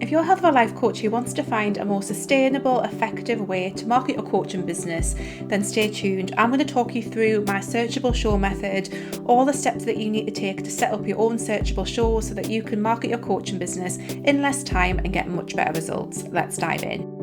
If you're a health of a life coach who wants to find a more sustainable, effective way to market your coaching business, then stay tuned. I'm going to talk you through my Searchable Show method, all the steps that you need to take to set up your own Searchable Show so that you can market your coaching business in less time and get much better results. Let's dive in.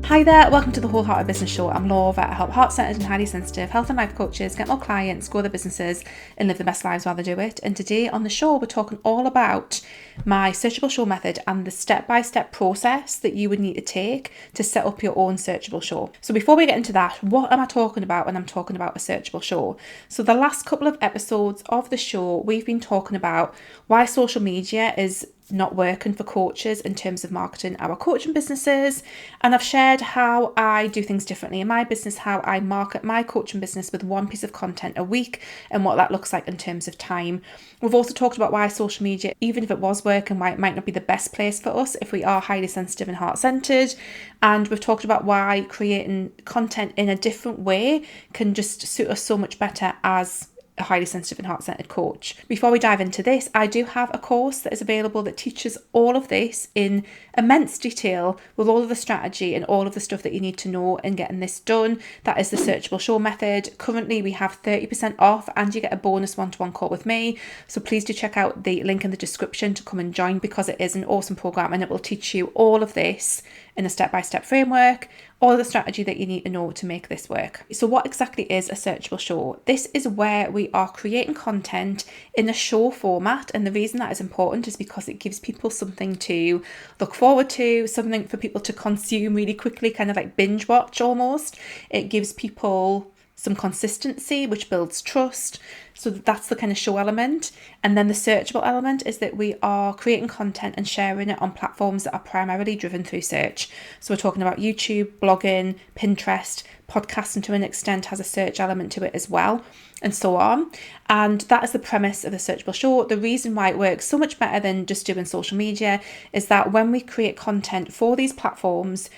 Hi there, welcome to the Wholehearted Business Show. I'm Laura. I help heart-centered and highly sensitive health and life coaches get more clients, grow their businesses and live the best lives while they do it. And today on the show, we're talking all about my Searchable Show method and the step-by-step process that you would need to take to set up your own Searchable Show. So before we get into that, what am I talking about when I'm talking about a Searchable Show? So the last couple of episodes of the show, we've been talking about why social media is not working for coaches in terms of marketing our coaching businesses, and I've shared how I do things differently in my business, how I market my coaching business with one piece of content a week and what that looks like in terms of time. We've also talked about why social media, even if it was working, why it might not be the best place for us if we are highly sensitive and heart-centered, and we've talked about why creating content in a different way can just suit us so much better as a highly sensitive and heart-centered coach. Before we dive into this, I do have a course that is available that teaches all of this in immense detail with all of the strategy and all of the stuff that you need to know in getting this done. That is the Searchable Show method. Currently we have 30% off and you get a bonus one-to-one call with me. So please do check out the link in the description to come and join, because it is an awesome program and it will teach you all of this in a step-by-step framework, all the strategy that you need to know to make this work. So what exactly is a Searchable Show? This is where we are creating content in a show format, and the reason that is important is because it gives people something to look forward to, something for people to consume really quickly, kind of like binge watch almost. It gives people some consistency, which builds trust. So that's the kind of show element. And then the searchable element is that we are creating content and sharing it on platforms that are primarily driven through search. So we're talking about YouTube, blogging, Pinterest, podcasting to an extent has a search element to it as well, and so on. And that is the premise of the Searchable Show. The reason why it works so much better than just doing social media is that when we create content for these platforms,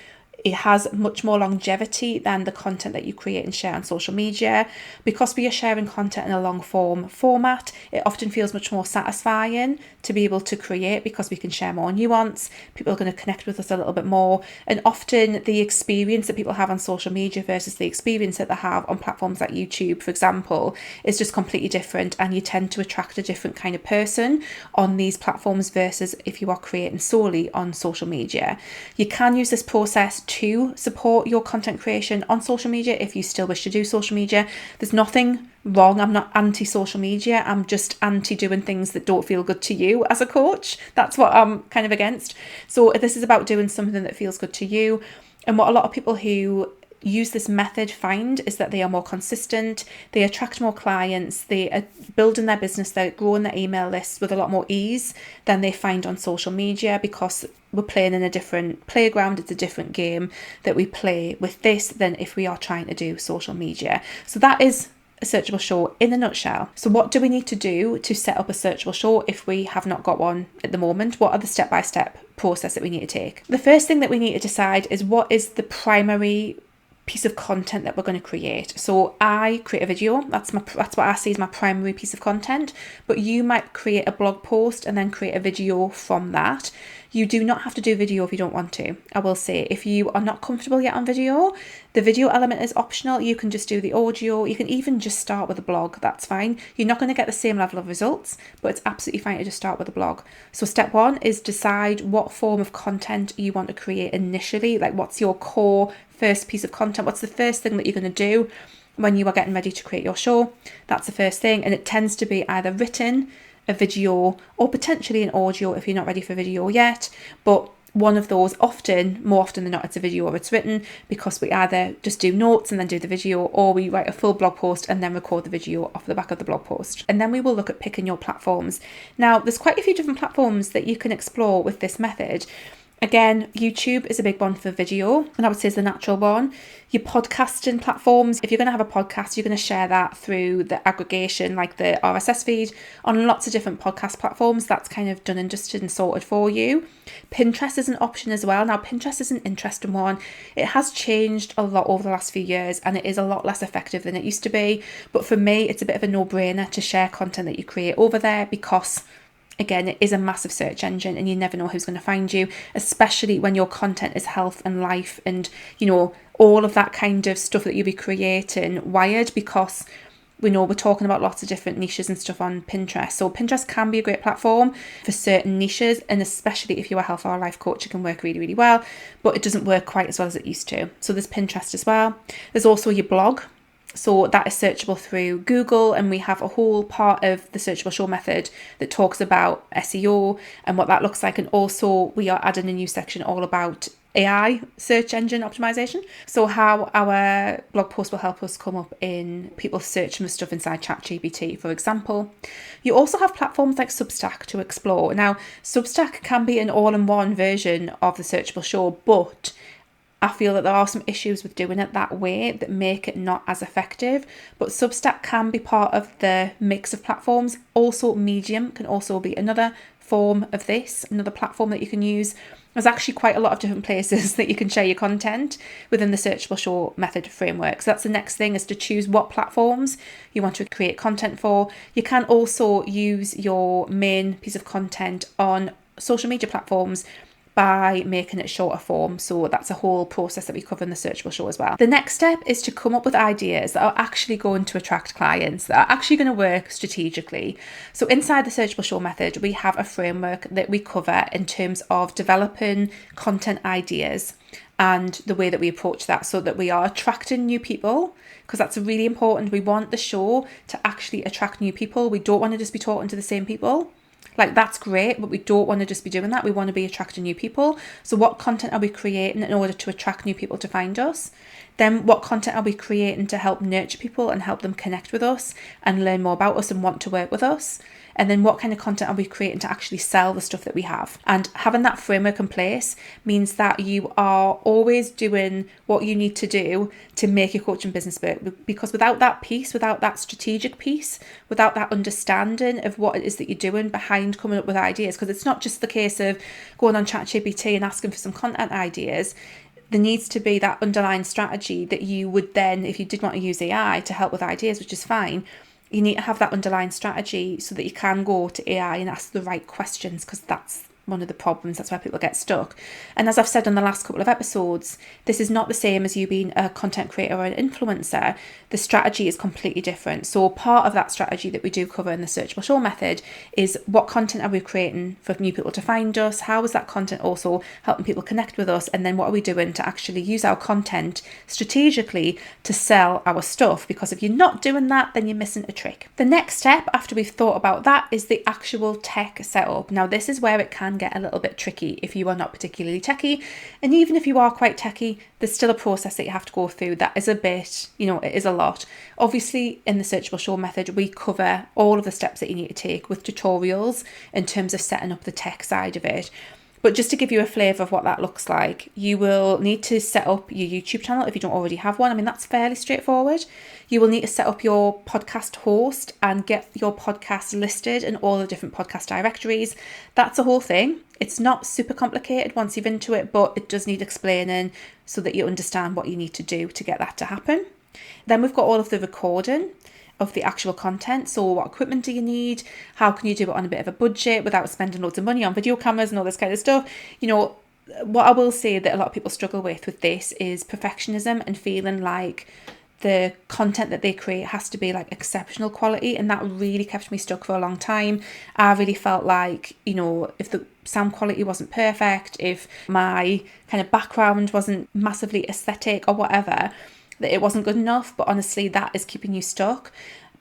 it has much more longevity than the content that you create and share on social media. Because we are sharing content in a long form format, it often feels much more satisfying to be able to create, because we can share more nuance. People are going to connect with us a little bit more. And often the experience that people have on social media versus the experience that they have on platforms like YouTube, for example, is just completely different. And you tend to attract a different kind of person on these platforms versus if you are creating solely on social media. You can use this process to support your content creation on social media if you still wish to do social media. There's nothing wrong. I'm not anti-social media. I'm just anti-doing things that don't feel good to you as a coach. That's what I'm kind of against. So this is about doing something that feels good to you. And what a lot of people who use this method find is that they are more consistent, they attract more clients, they are building their business, they're growing their email lists with a lot more ease than they find on social media, because we're playing in a different playground. It's a different game that we play with this than if we are trying to do social media. So that is a Searchable Show in a nutshell. So what do we need to do to set up a Searchable Show if we have not got one at the moment? What are the step-by-step process that we need to take? The first thing that we need to decide is what is the primary piece of content that we're going to create. So I create a video. That's what I see as my primary piece of content, but you might create a blog post and then create a video from that. You do not have to do video if you don't want to. I will say, if you are not comfortable yet on video, the video element is optional. You can just do the audio. You can even just start with a blog. That's fine. You're not going to get the same level of results, but it's absolutely fine to just start with a blog. So step one is decide what form of content you want to create initially. Like, what's your core first piece of content? What's the first thing that you're going to do when you are getting ready to create your show? That's the first thing. And it tends to be either written, a video, or potentially an audio if you're not ready for video yet. But one of those, more often than not, it's a video or it's written, because we either just do notes and then do the video, or we write a full blog post and then record the video off the back of the blog post. And then we will look at picking your platforms. Now, there's quite a few different platforms that you can explore with this method. Again, YouTube is a big one for video, and I would say is the natural one. Your podcasting platforms, if you're going to have a podcast, you're going to share that through the aggregation, like the RSS feed, on lots of different podcast platforms. That's kind of done and dusted and sorted for you. Pinterest is an option as well. Now, Pinterest is an interesting one. It has changed a lot over the last few years, and it is a lot less effective than it used to be. But for me, it's a bit of a no-brainer to share content that you create over there, because Again, it is a massive search engine and you never know who's going to find you, especially when your content is health and life and, all of that kind of stuff that you'll be creating wired, because we know we're talking about lots of different niches and stuff on Pinterest. So Pinterest can be a great platform for certain niches, and especially if you're a health or life coach, it can work really, really well, but it doesn't work quite as well as it used to. So there's Pinterest as well. There's also your blog. So that is searchable through Google, and we have a whole part of the Searchable Show method that talks about SEO and what that looks like. And also we are adding a new section all about AI, search engine optimization. So how our blog post will help us come up in people searching for stuff inside ChatGPT, for example. You also have platforms like Substack to explore. Now, Substack can be an all-in-one version of the Searchable Show, but I feel that there are some issues with doing it that way that make it not as effective, but Substack can be part of the mix of platforms. Also, Medium can also be another form of this, another platform that you can use. There's actually quite a lot of different places that you can share your content within the Searchable Show method framework. So that's the next thing, is to choose what platforms you want to create content for. You can also use your main piece of content on social media platforms by making it shorter form. So that's a whole process that we cover in the Searchable Show as well. The next step is to come up with ideas that are actually going to attract clients, that are actually going to work strategically. So inside the Searchable Show method, we have a framework that we cover in terms of developing content ideas and the way that we approach that, so that we are attracting new people, because that's really important. We want the show to actually attract new people. We don't want to just be talking to the same people. Like, that's great, but we don't want to just be doing that. We want to be attracting new people. So what content are we creating in order to attract new people to find us? Then what content are we creating to help nurture people and help them connect with us and learn more about us and want to work with us? And then what kind of content are we creating to actually sell the stuff that we have? And having that framework in place means that you are always doing what you need to do to make your coaching business work. Because without that piece, without that strategic piece, without that understanding of what it is that you're doing behind coming up with ideas, because it's not just the case of going on ChatGPT and asking for some content ideas. There needs to be that underlying strategy that you would then, if you did want to use AI to help with ideas, which is fine, you need to have that underlying strategy so that you can go to AI and ask the right questions, because that's one of the problems. That's where people get stuck. And as I've said on the last couple of episodes, this is not the same as you being a content creator or an influencer. The strategy is completely different. So part of that strategy that we do cover in the Searchable Show method is what content are we creating for new people to find us? How is that content also helping people connect with us? And then what are we doing to actually use our content strategically to sell our stuff? Because if you're not doing that, then you're missing a trick. The next step after we've thought about that is the actual tech setup. Now, this is where it can get a little bit tricky if you are not particularly techy, and even if you are quite techy, there's still a process that you have to go through that is a bit, it is a lot. Obviously, in the Searchable Show method, we cover all of the steps that you need to take with tutorials in terms of setting up the tech side of it. But just to give you a flavour of what that looks like, you will need to set up your YouTube channel if you don't already have one. I mean, that's fairly straightforward. You will need to set up your podcast host and get your podcast listed in all the different podcast directories. That's a whole thing. It's not super complicated once you're into it, but it does need explaining so that you understand what you need to do to get that to happen. Then we've got all of the recording of the actual content. So what equipment do you need? How can you do it on a bit of a budget without spending loads of money on video cameras and all this kind of stuff? What I will say that a lot of people struggle with this is perfectionism and feeling like the content that they create has to be like exceptional quality, and that really kept me stuck for a long time. I really felt like, if the sound quality wasn't perfect, if my kind of background wasn't massively aesthetic or whatever, that it wasn't good enough. But honestly, that is keeping you stuck.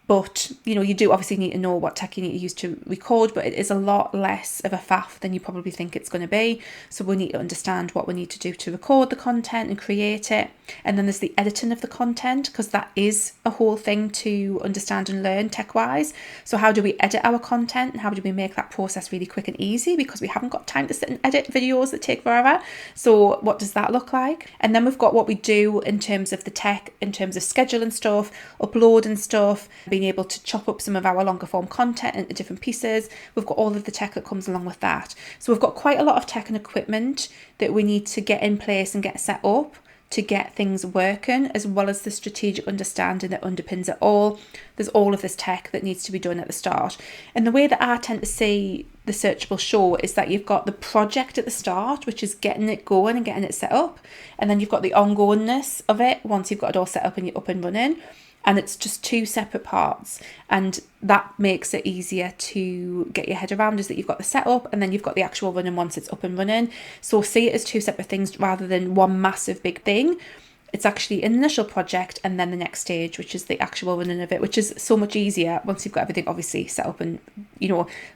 But, you do obviously need to know what tech you need to use to record, but it is a lot less of a faff than you probably think it's going to be. So we need to understand what we need to do to record the content and create it. And then there's the editing of the content, because that is a whole thing to understand and learn tech-wise. So how do we edit our content, and how do we make that process really quick and easy? Because we haven't got time to sit and edit videos that take forever. So what does that look like? And then we've got what we do in terms of the tech, in terms of scheduling stuff, uploading stuff, being able to chop up some of our longer form content into different pieces. We've got all of the tech that comes along with that. So we've got quite a lot of tech and equipment that we need to get in place and get set up to get things working, as well as the strategic understanding that underpins it all. There's all of this tech that needs to be done at the start. And the way that I tend to see the Searchable Show is that you've got the project at the start, which is getting it going and getting it set up. And then you've got the ongoingness of it once you've got it all set up and you're up and running. And it's just two separate parts, and that makes it easier to get your head around, is that you've got the setup and then you've got the actual running once it's up and running. So see it as two separate things rather than one massive big thing. It's actually an initial project and then the next stage, which is the actual running of it, which is so much easier once you've got everything obviously set up and,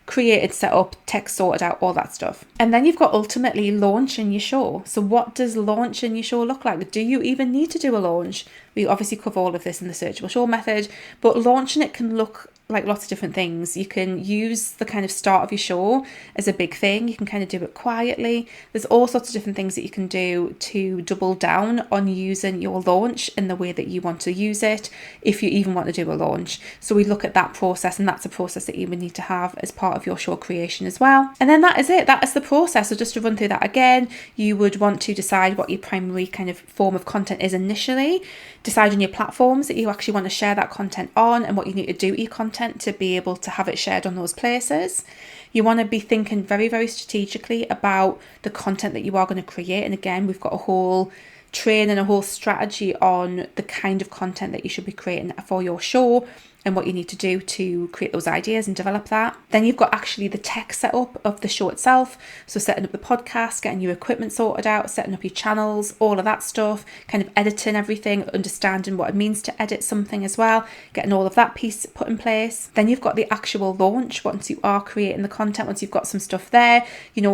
created, set up, text sorted out, all that stuff. And then you've got ultimately launching your show. So what does launching your show look like? Do you even need to do a launch? We obviously cover all of this in the Searchable Show method, but launching it can look like lots of different things. You can use the kind of start of your show as a big thing. You can kind of do it quietly. There's all sorts of different things that you can do to double down on using your launch in the way that you want to use it, if you even want to do a launch. So we look at that process, and that's a process that you would need to have as part of your show creation as well. And then that is it. That is the process. So just to run through that again, you would want to decide what your primary kind of form of content is initially, decide on your platforms that you actually want to share that content on and what you need to do with your content to be able to have it shared on those places. You want to be thinking very, very strategically about the content that you are going to create. And again, we've got a whole train and a whole strategy on the kind of content that you should be creating for your show and what you need to do to create those ideas and develop that. Then you've got actually the tech setup of the show itself. So setting up the podcast, getting your equipment sorted out, setting up your channels, all of that stuff, kind of editing everything, understanding what it means to edit something as well, getting all of that piece put in place. Then you've got the actual launch once you are creating the content, once you've got some stuff there,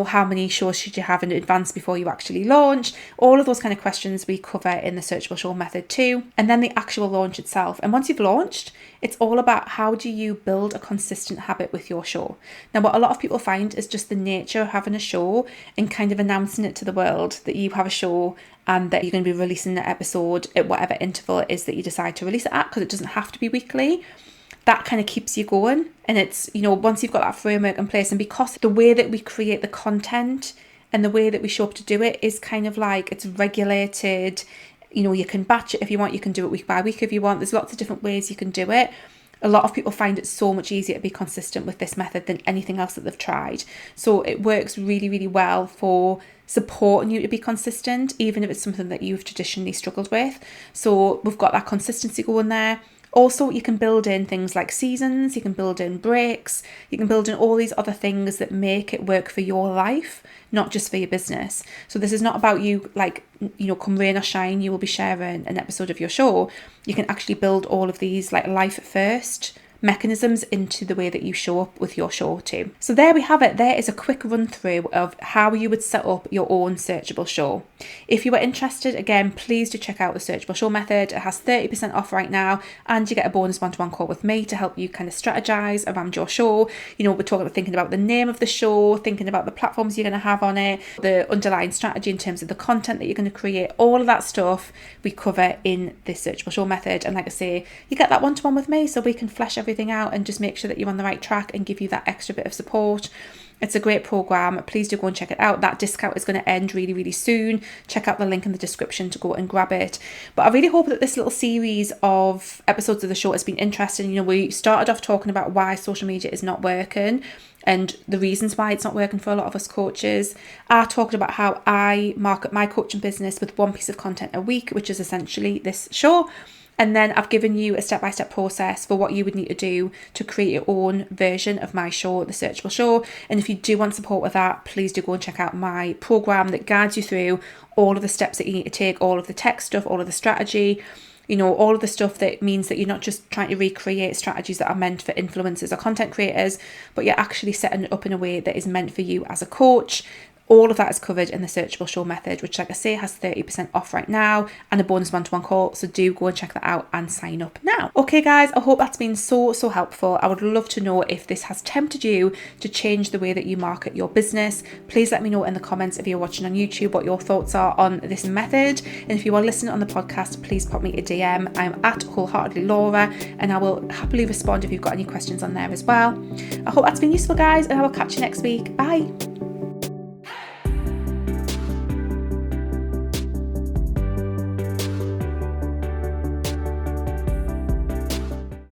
how many shows should you have in advance before you actually launch? All of those kind of questions we cover in the Searchable Show method too. And then the actual launch itself. And once you've launched, it's all about how do you build a consistent habit with your show. Now, what a lot of people find is just the nature of having a show and kind of announcing it to the world that you have a show and that you're going to be releasing the episode at whatever interval it is that you decide to release it at, because it doesn't have to be weekly. That kind of keeps you going. And it's, once you've got that framework in place, and because the way that we create the content and the way that we show up to do it is kind of like it's regulated. You can batch it if you want, you can do it week by week if you want. There's lots of different ways you can do it. A lot of people find it so much easier to be consistent with this method than anything else that they've tried. So it works really, really well for supporting you to be consistent, even if it's something that you've traditionally struggled with. So we've got that consistency going there. Also, you can build in things like seasons, you can build in breaks, you can build in all these other things that make it work for your life, not just for your business. So this is not about you come rain or shine, you will be sharing an episode of your show. You can actually build all of these life first mechanisms into the way that you show up with your show too. So there we have it. There is a quick run through of how you would set up your own Searchable Show. If you are interested, again, please do check out the Searchable Show method. It has 30% off right now, and you get a bonus one-to-one call with me to help you kind of strategize around your show. We're talking about thinking about the name of the show, thinking about the platforms you're going to have on it, the underlying strategy in terms of the content that you're going to create. All of that stuff we cover in the Searchable Show method. And like I say, you get that one-to-one with me so we can flesh everything out and just make sure that you're on the right track and give you that extra bit of support. It's a great program. Please do go and check it out. That discount is going to end really, really soon. Check out the link in the description to go and grab it. But I really hope that this little series of episodes of the show has been interesting. We started off talking about why social media is not working and the reasons why it's not working for a lot of us coaches. I talked about how I market my coaching business with one piece of content a week, which is essentially this show. And then I've given you a step-by-step process for what you would need to do to create your own version of my show, the Searchable Show. And if you do want support with that, please do go and check out my program that guides you through all of the steps that you need to take, all of the tech stuff, all of the strategy, all of the stuff that means that you're not just trying to recreate strategies that are meant for influencers or content creators, but you're actually setting it up in a way that is meant for you as a coach. All of that is covered in the Searchable Show method, which, like I say, has 30% off right now and a bonus one-to-one call. So do go and check that out and sign up now. Okay, guys, I hope that's been so helpful. I would love to know if this has tempted you to change the way that you market your business. Please let me know in the comments if you're watching on YouTube what your thoughts are on this method. And if you are listening on the podcast, please pop me a DM. I'm at Wholeheartedly Laura, and I will happily respond if you've got any questions on there as well. I hope that's been useful, guys, and I will catch you next week. Bye.